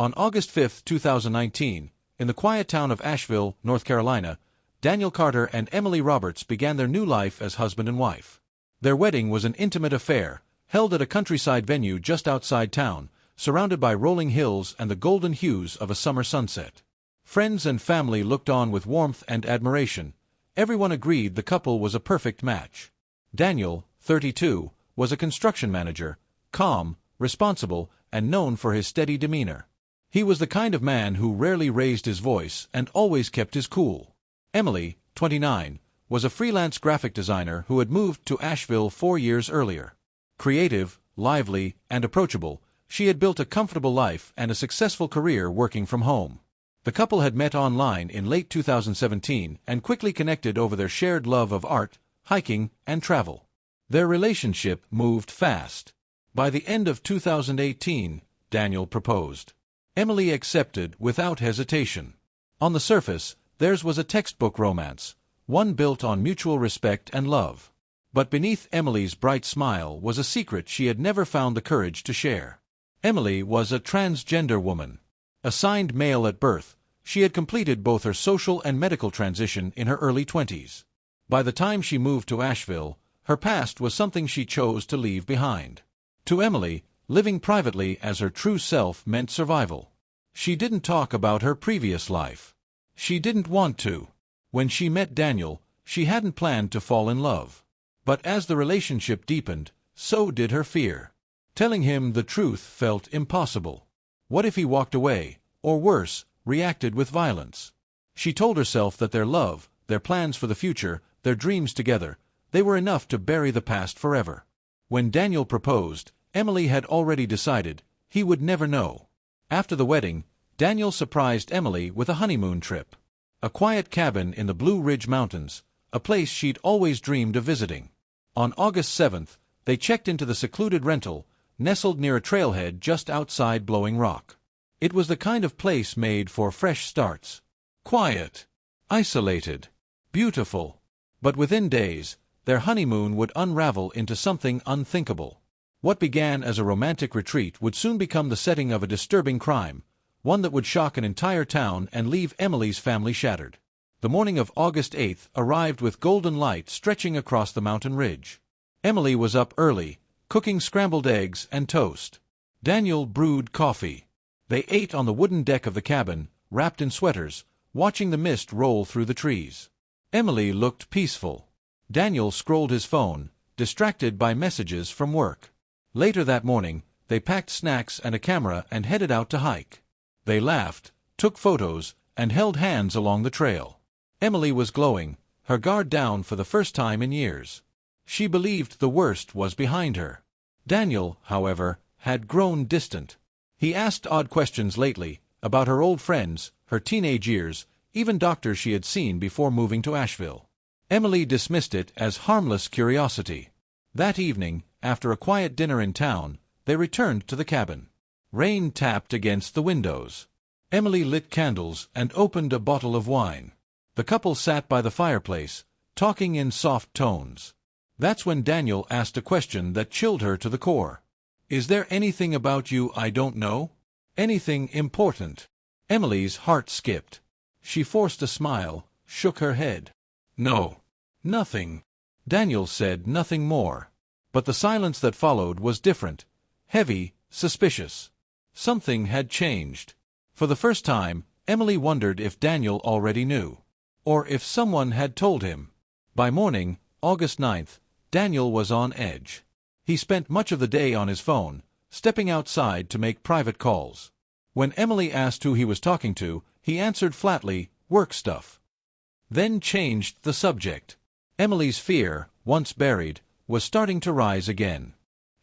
On August 5, 2019, in the quiet town of Asheville, North Carolina, Daniel Carter and Emily Roberts began their new life as husband and wife. Their wedding was an intimate affair, held at a countryside venue just outside town, surrounded by rolling hills and the golden hues of a summer sunset. Friends and family looked on with warmth and admiration. Everyone agreed the couple was a perfect match. Daniel, 32, was a construction manager, calm, responsible, and known for his steady demeanor. He was the kind of man who rarely raised his voice and always kept his cool. Emily, 29, was a freelance graphic designer who had moved to Asheville 4 years earlier. Creative, lively, and approachable, she had built a comfortable life and a successful career working from home. The couple had met online in late 2017 and quickly connected over their shared love of art, hiking, and travel. Their relationship moved fast. By the end of 2018, Daniel proposed. Emily accepted without hesitation. On the surface, theirs was a textbook romance, one built on mutual respect and love. But beneath Emily's bright smile was a secret she had never found the courage to share. Emily was a transgender woman. Assigned male at birth, she had completed both her social and medical transition in her early 20s. By the time she moved to Asheville, her past was something she chose to leave behind. To Emily, living privately as her true self meant survival. She didn't talk about her previous life. She didn't want to. When she met Daniel, she hadn't planned to fall in love. But as the relationship deepened, so did her fear. Telling him the truth felt impossible. What if he walked away, or worse, reacted with violence? She told herself that their love, their plans for the future, their dreams together, they were enough to bury the past forever. When Daniel proposed, Emily had already decided he would never know. After the wedding, Daniel surprised Emily with a honeymoon trip. A quiet cabin in the Blue Ridge Mountains, a place she'd always dreamed of visiting. On August 7th, they checked into the secluded rental, nestled near a trailhead just outside Blowing Rock. It was the kind of place made for fresh starts. Quiet, isolated, beautiful. But within days, their honeymoon would unravel into something unthinkable. What began as a romantic retreat would soon become the setting of a disturbing crime, one that would shock an entire town and leave Emily's family shattered. The morning of August 8th arrived with golden light stretching across the mountain ridge. Emily was up early, cooking scrambled eggs and toast. Daniel brewed coffee. They ate on the wooden deck of the cabin, wrapped in sweaters, watching the mist roll through the trees. Emily looked peaceful. Daniel scrolled his phone, distracted by messages from work. Later that morning, they packed snacks and a camera and headed out to hike. They laughed, took photos, and held hands along the trail. Emily was glowing, her guard down for the first time in years. She believed the worst was behind her. Daniel, however, had grown distant. He asked odd questions lately, about her old friends, her teenage years, even doctors she had seen before moving to Asheville. Emily dismissed it as harmless curiosity. That evening, after a quiet dinner in town, they returned to the cabin. Rain tapped against the windows. Emily lit candles and opened a bottle of wine. The couple sat by the fireplace, talking in soft tones. That's when Daniel asked a question that chilled her to the core. "Is there anything about you I don't know? Anything important?" Emily's heart skipped. She forced a smile, shook her head. "No. Nothing." Daniel said nothing more. But the silence that followed was different, heavy, suspicious. Something had changed. For the first time, Emily wondered if Daniel already knew. Or if someone had told him. By morning, August 9th, Daniel was on edge. He spent much of the day on his phone, stepping outside to make private calls. When Emily asked who he was talking to, he answered flatly, "Work stuff." Then changed the subject. Emily's fear, once buried, was starting to rise again.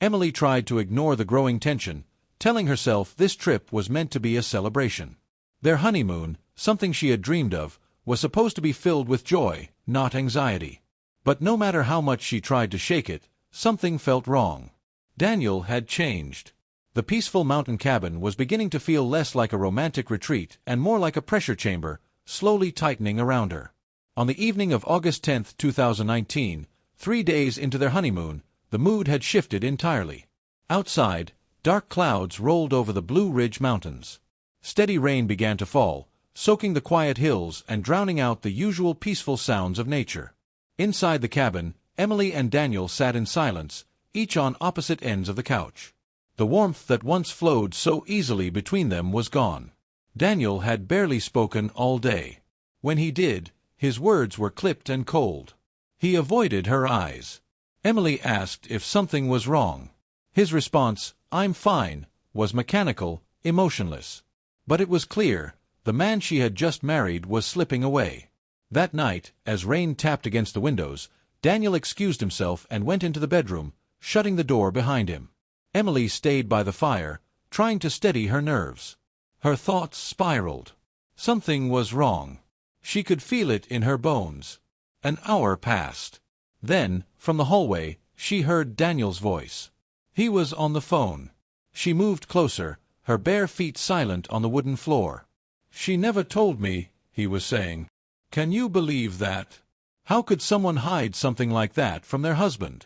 Emily tried to ignore the growing tension, telling herself this trip was meant to be a celebration. Their honeymoon, something she had dreamed of, was supposed to be filled with joy, not anxiety. But no matter how much she tried to shake it, something felt wrong. Daniel had changed. The peaceful mountain cabin was beginning to feel less like a romantic retreat and more like a pressure chamber, slowly tightening around her. On the evening of August 10, 2019, 3 days into their honeymoon, the mood had shifted entirely. Outside, dark clouds rolled over the Blue Ridge Mountains. Steady rain began to fall, soaking the quiet hills and drowning out the usual peaceful sounds of nature. Inside the cabin, Emily and Daniel sat in silence, each on opposite ends of the couch. The warmth that once flowed so easily between them was gone. Daniel had barely spoken all day. When he did, his words were clipped and cold. He avoided her eyes. Emily asked if something was wrong. His response, "I'm fine," was mechanical, emotionless. But it was clear, the man she had just married was slipping away. That night, as rain tapped against the windows, Daniel excused himself and went into the bedroom, shutting the door behind him. Emily stayed by the fire, trying to steady her nerves. Her thoughts spiraled. Something was wrong. She could feel it in her bones. An hour passed. Then, from the hallway, she heard Daniel's voice. He was on the phone. She moved closer, her bare feet silent on the wooden floor. "She never told me," he was saying. "Can you believe that? How could someone hide something like that from their husband?"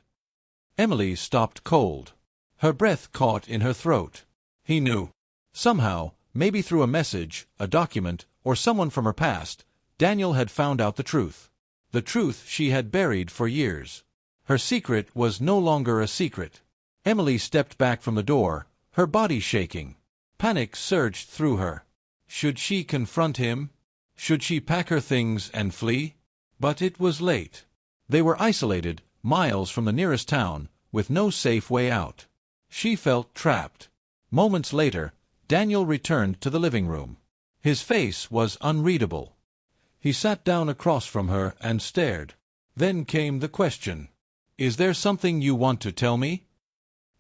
Emily stopped cold. Her breath caught in her throat. He knew. Somehow, maybe through a message, a document, or someone from her past, Daniel had found out the truth. The truth she had buried for years. Her secret was no longer a secret. Emily stepped back from the door, her body shaking. Panic surged through her. Should she confront him? Should she pack her things and flee? But it was late. They were isolated, miles from the nearest town, with no safe way out. She felt trapped. Moments later, Daniel returned to the living room. His face was unreadable. He sat down across from her and stared. Then came the question. "Is there something you want to tell me?"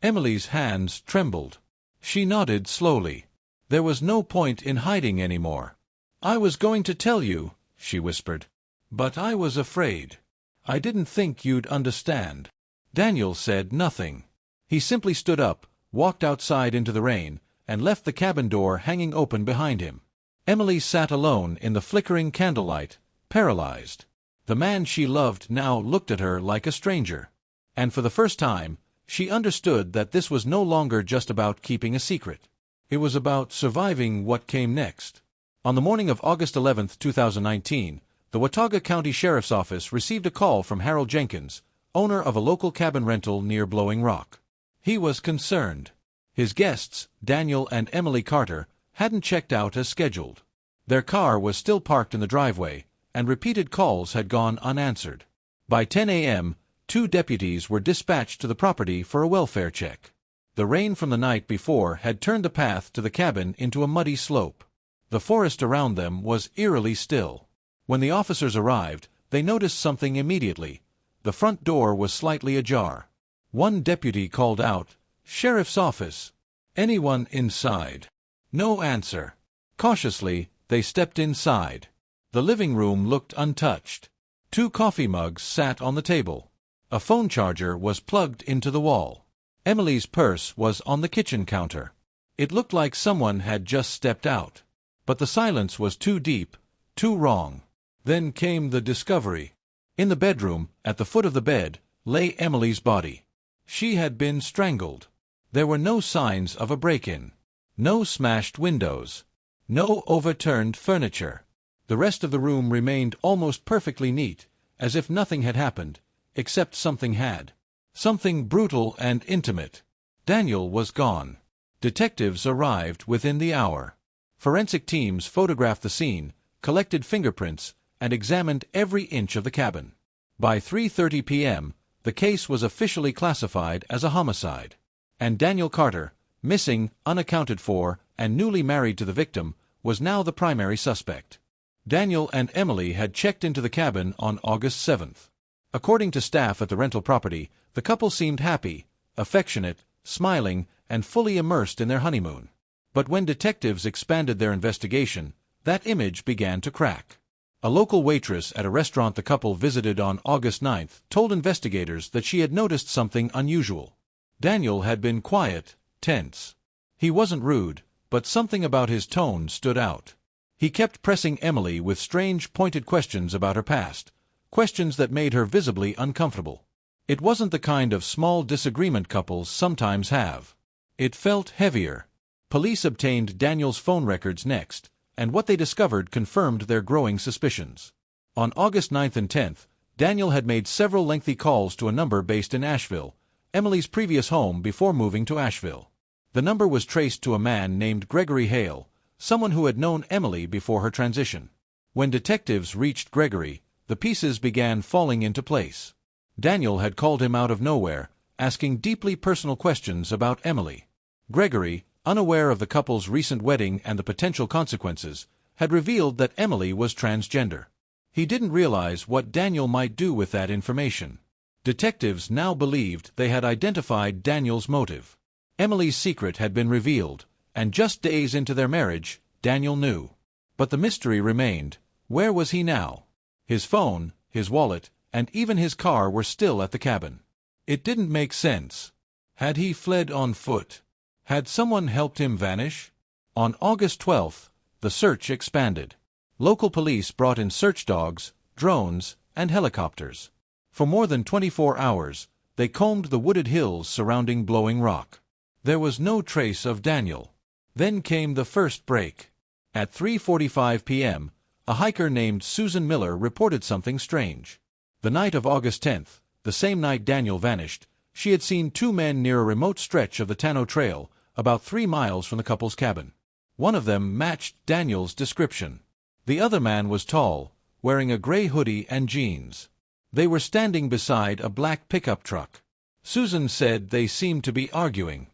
Emily's hands trembled. She nodded slowly. There was no point in hiding anymore. "I was going to tell you," she whispered. "But I was afraid. I didn't think you'd understand." Daniel said nothing. He simply stood up, walked outside into the rain, and left the cabin door hanging open behind him. Emily sat alone in the flickering candlelight, paralyzed. The man she loved now looked at her like a stranger. And for the first time, she understood that this was no longer just about keeping a secret. It was about surviving what came next. On the morning of August 11, 2019, the Watauga County Sheriff's Office received a call from Harold Jenkins, owner of a local cabin rental near Blowing Rock. He was concerned. His guests, Daniel and Emily Carter, hadn't checked out as scheduled. Their car was still parked in the driveway, and repeated calls had gone unanswered. By 10 a.m., 2 deputies were dispatched to the property for a welfare check. The rain from the night before had turned the path to the cabin into a muddy slope. The forest around them was eerily still. When the officers arrived, they noticed something immediately. The front door was slightly ajar. One deputy called out, "Sheriff's office. Anyone inside?" No answer. Cautiously, they stepped inside. The living room looked untouched. 2 coffee mugs sat on the table. A phone charger was plugged into the wall. Emily's purse was on the kitchen counter. It looked like someone had just stepped out. But the silence was too deep, too wrong. Then came the discovery. In the bedroom, at the foot of the bed, lay Emily's body. She had been strangled. There were no signs of a break-in. No smashed windows. No overturned furniture. The rest of the room remained almost perfectly neat, as if nothing had happened, except something had. Something brutal and intimate. Daniel was gone. Detectives arrived within the hour. Forensic teams photographed the scene, collected fingerprints, and examined every inch of the cabin. By 3:30 p.m., the case was officially classified as a homicide. And Daniel Carter, missing, unaccounted for, and newly married to the victim, was now the primary suspect. Daniel and Emily had checked into the cabin on August 7th. According to staff at the rental property, the couple seemed happy, affectionate, smiling, and fully immersed in their honeymoon. But when detectives expanded their investigation, that image began to crack. A local waitress at a restaurant the couple visited on August 9th told investigators that she had noticed something unusual. Daniel had been quiet, tense. He wasn't rude, but something about his tone stood out. He kept pressing Emily with strange, pointed questions about her past, questions that made her visibly uncomfortable. It wasn't the kind of small disagreement couples sometimes have. It felt heavier. Police obtained Daniel's phone records next, and what they discovered confirmed their growing suspicions. On August 9th and 10th, Daniel had made several lengthy calls to a number based in Asheville, Emily's previous home before moving to Asheville. The number was traced to a man named Gregory Hale, someone who had known Emily before her transition. When detectives reached Gregory, the pieces began falling into place. Daniel had called him out of nowhere, asking deeply personal questions about Emily. Gregory, unaware of the couple's recent wedding and the potential consequences, had revealed that Emily was transgender. He didn't realize what Daniel might do with that information. Detectives now believed they had identified Daniel's motive. Emily's secret had been revealed, and just days into their marriage, Daniel knew. But the mystery remained. Where was he now? His phone, his wallet, and even his car were still at the cabin. It didn't make sense. Had he fled on foot? Had someone helped him vanish? On August 12th, the search expanded. Local police brought in search dogs, drones, and helicopters. For more than 24 hours, they combed the wooded hills surrounding Blowing Rock. There was no trace of Daniel. Then came the first break. At 3:45 p.m., a hiker named Susan Miller reported something strange. The night of August 10th, the same night Daniel vanished, she had seen two men near a remote stretch of the Tano Trail, about 3 miles from the couple's cabin. One of them matched Daniel's description. The other man was tall, wearing a gray hoodie and jeans. They were standing beside a black pickup truck. Susan said they seemed to be arguing.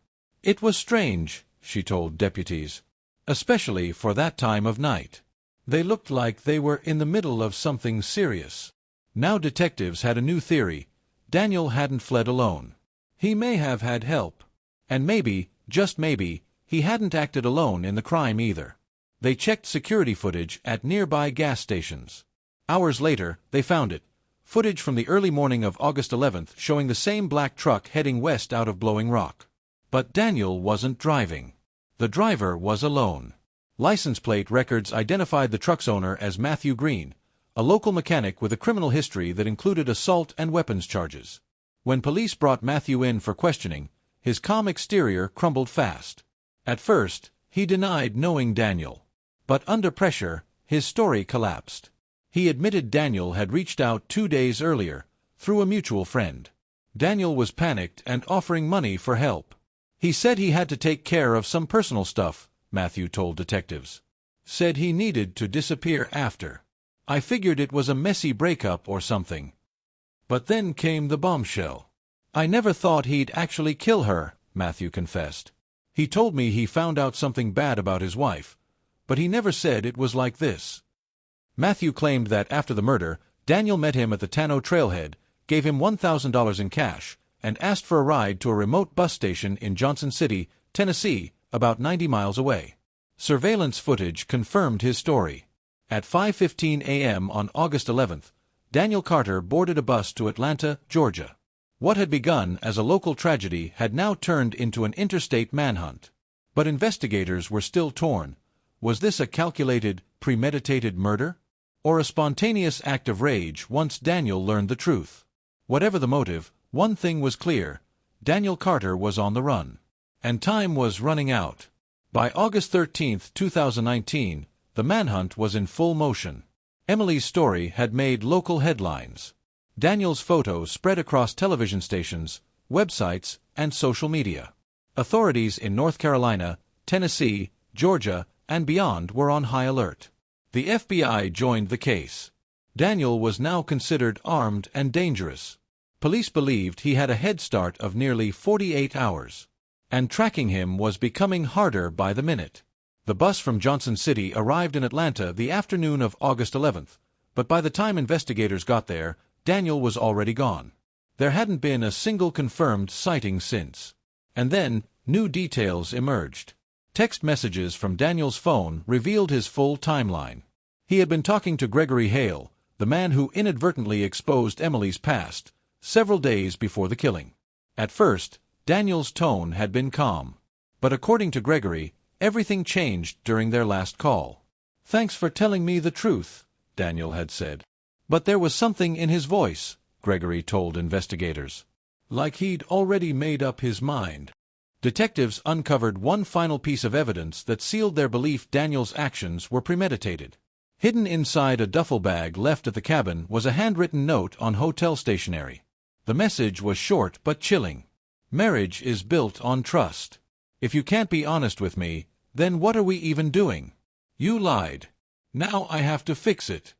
It was strange, she told deputies, especially for that time of night. They looked like they were in the middle of something serious. Now detectives had a new theory. Daniel hadn't fled alone. He may have had help. And maybe, just maybe, he hadn't acted alone in the crime either. They checked security footage at nearby gas stations. Hours later, they found it. Footage from the early morning of August 11th showing the same black truck heading west out of Blowing Rock. But Daniel wasn't driving. The driver was alone. License plate records identified the truck's owner as Matthew Green, a local mechanic with a criminal history that included assault and weapons charges. When police brought Matthew in for questioning, his calm exterior crumbled fast. At first, he denied knowing Daniel. But under pressure, his story collapsed. He admitted Daniel had reached out 2 days earlier, through a mutual friend. Daniel was panicked and offering money for help. He said he had to take care of some personal stuff, Matthew told detectives. Said he needed to disappear after. I figured it was a messy breakup or something. But then came the bombshell. I never thought he'd actually kill her, Matthew confessed. He told me he found out something bad about his wife, but he never said it was like this. Matthew claimed that after the murder, Daniel met him at the Tano trailhead, gave him $1,000 in cash, and asked for a ride to a remote bus station in Johnson City, Tennessee, about 90 miles away. Surveillance footage confirmed his story. At 5:15 a.m. on August 11th, Daniel Carter boarded a bus to Atlanta, Georgia. What had begun as a local tragedy had now turned into an interstate manhunt. But investigators were still torn. Was this a calculated, premeditated murder? Or a spontaneous act of rage once Daniel learned the truth? Whatever the motive, one thing was clear. Daniel Carter was on the run. And time was running out. By August 13, 2019, the manhunt was in full motion. Emily's story had made local headlines. Daniel's photos spread across television stations, websites, and social media. Authorities in North Carolina, Tennessee, Georgia, and beyond were on high alert. The FBI joined the case. Daniel was now considered armed and dangerous. Police believed he had a head start of nearly 48 hours. And tracking him was becoming harder by the minute. The bus from Johnson City arrived in Atlanta the afternoon of August 11th, but by the time investigators got there, Daniel was already gone. There hadn't been a single confirmed sighting since. And then, new details emerged. Text messages from Daniel's phone revealed his full timeline. He had been talking to Gregory Hale, the man who inadvertently exposed Emily's past, several days before the killing. At first, Daniel's tone had been calm. But according to Gregory, everything changed during their last call. "Thanks for telling me the truth," Daniel had said. But there was something in his voice, Gregory told investigators. Like he'd already made up his mind. Detectives uncovered one final piece of evidence that sealed their belief Daniel's actions were premeditated. Hidden inside a duffel bag left at the cabin was a handwritten note on hotel stationery. The message was short but chilling. "Marriage is built on trust. If you can't be honest with me, then what are we even doing? You lied. Now I have to fix it."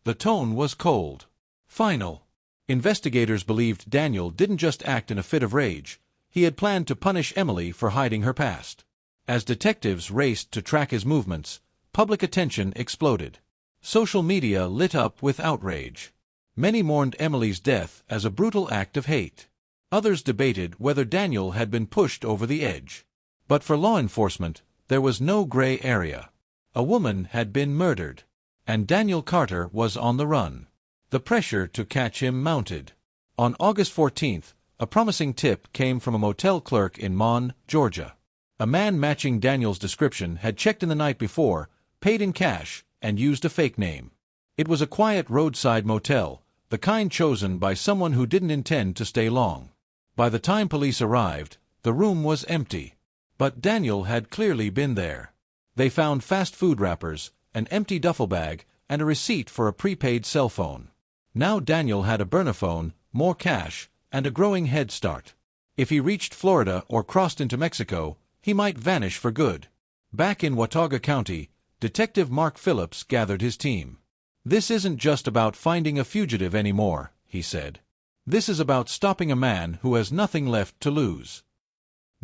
The tone was cold. Final. Investigators believed Daniel didn't just act in a fit of rage. He had planned to punish Emily for hiding her past. As detectives raced to track his movements, public attention exploded. Social media lit up with outrage. Many mourned Emily's death as a brutal act of hate. Others debated whether Daniel had been pushed over the edge. But for law enforcement, there was no gray area. A woman had been murdered, and Daniel Carter was on the run. The pressure to catch him mounted. On August 14th, a promising tip came from a motel clerk in Mon, Georgia. A man matching Daniel's description had checked in the night before, paid in cash, and used a fake name. It was a quiet roadside motel, the kind chosen by someone who didn't intend to stay long. By the time police arrived, the room was empty. But Daniel had clearly been there. They found fast food wrappers, an empty duffel bag, and a receipt for a prepaid cell phone. Now Daniel had a burner phone, more cash, and a growing head start. If he reached Florida or crossed into Mexico, he might vanish for good. Back in Watauga County, Detective Mark Phillips gathered his team. "This isn't just about finding a fugitive anymore," he said. "This is about stopping a man who has nothing left to lose."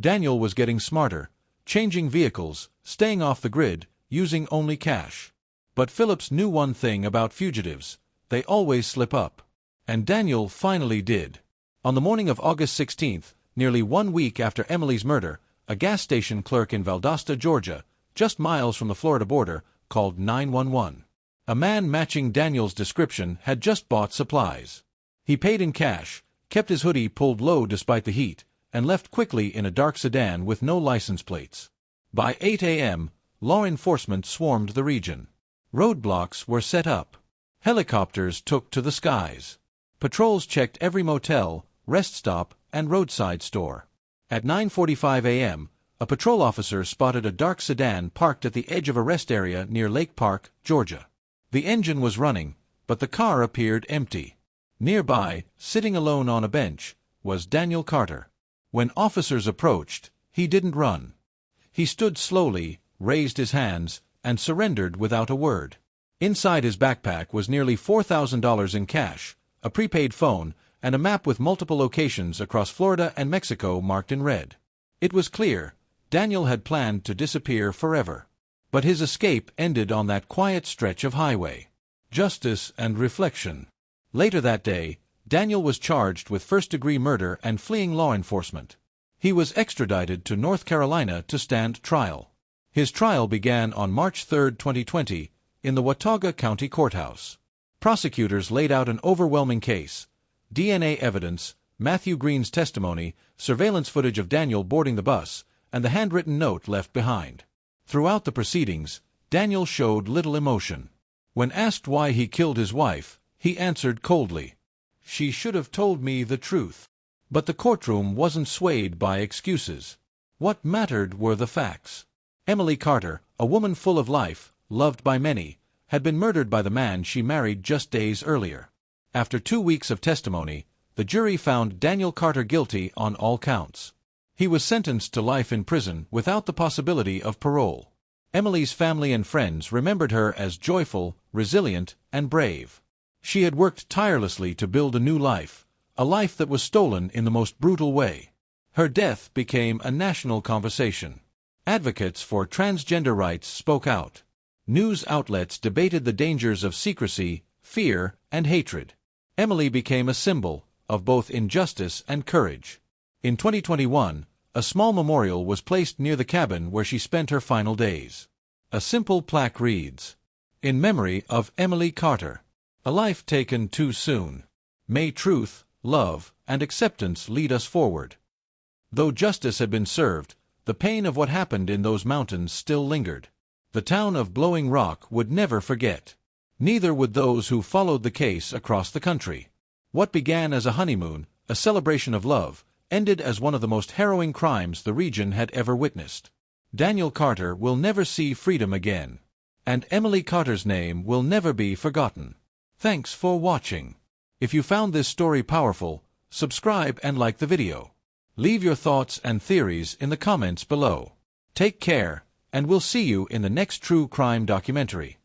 Daniel was getting smarter, changing vehicles, staying off the grid, using only cash. But Phillips knew one thing about fugitives: they always slip up. And Daniel finally did. On the morning of August 16th, nearly 1 week after Emily's murder, a gas station clerk in Valdosta, Georgia, just miles from the Florida border, called 911. A man matching Daniel's description had just bought supplies. He paid in cash, kept his hoodie pulled low despite the heat, and left quickly in a dark sedan with no license plates. By 8 a.m., law enforcement swarmed the region. Roadblocks were set up. Helicopters took to the skies. Patrols checked every motel, rest stop, and roadside store. At 9:45 a.m., a patrol officer spotted a dark sedan parked at the edge of a rest area near Lake Park, Georgia. The engine was running, but the car appeared empty. Nearby, sitting alone on a bench, was Daniel Carter. When officers approached, he didn't run. He stood slowly, raised his hands, and surrendered without a word. Inside his backpack was nearly $4,000 in cash, a prepaid phone, and a map with multiple locations across Florida and Mexico marked in red. It was clear, Daniel had planned to disappear forever. But his escape ended on that quiet stretch of highway. Justice and reflection. Later that day, Daniel was charged with first-degree murder and fleeing law enforcement. He was extradited to North Carolina to stand trial. His trial began on March 3, 2020, in the Watauga County Courthouse. Prosecutors laid out an overwhelming case: DNA evidence, Matthew Green's testimony, surveillance footage of Daniel boarding the bus, and the handwritten note left behind. Throughout the proceedings, Daniel showed little emotion. When asked why he killed his wife, he answered coldly, "She should have told me the truth." But the courtroom wasn't swayed by excuses. What mattered were the facts. Emily Carter, a woman full of life, loved by many, had been murdered by the man she married just days earlier. After 2 weeks of testimony, the jury found Daniel Carter guilty on all counts. He was sentenced to life in prison without the possibility of parole. Emily's family and friends remembered her as joyful, resilient, and brave. She had worked tirelessly to build a new life, a life that was stolen in the most brutal way. Her death became a national conversation. Advocates for transgender rights spoke out. News outlets debated the dangers of secrecy, fear, and hatred. Emily became a symbol of both injustice and courage. In 2021, a small memorial was placed near the cabin where she spent her final days. A simple plaque reads, "In memory of Emily Carter. A life taken too soon. May truth, love, and acceptance lead us forward." Though justice had been served, the pain of what happened in those mountains still lingered. The town of Blowing Rock would never forget. Neither would those who followed the case across the country. What began as a honeymoon, a celebration of love, ended as one of the most harrowing crimes the region had ever witnessed. Daniel Carter will never see freedom again. And Emily Carter's name will never be forgotten. Thanks for watching. If you found this story powerful, subscribe and like the video. Leave your thoughts and theories in the comments below. Take care, and we'll see you in the next true crime documentary.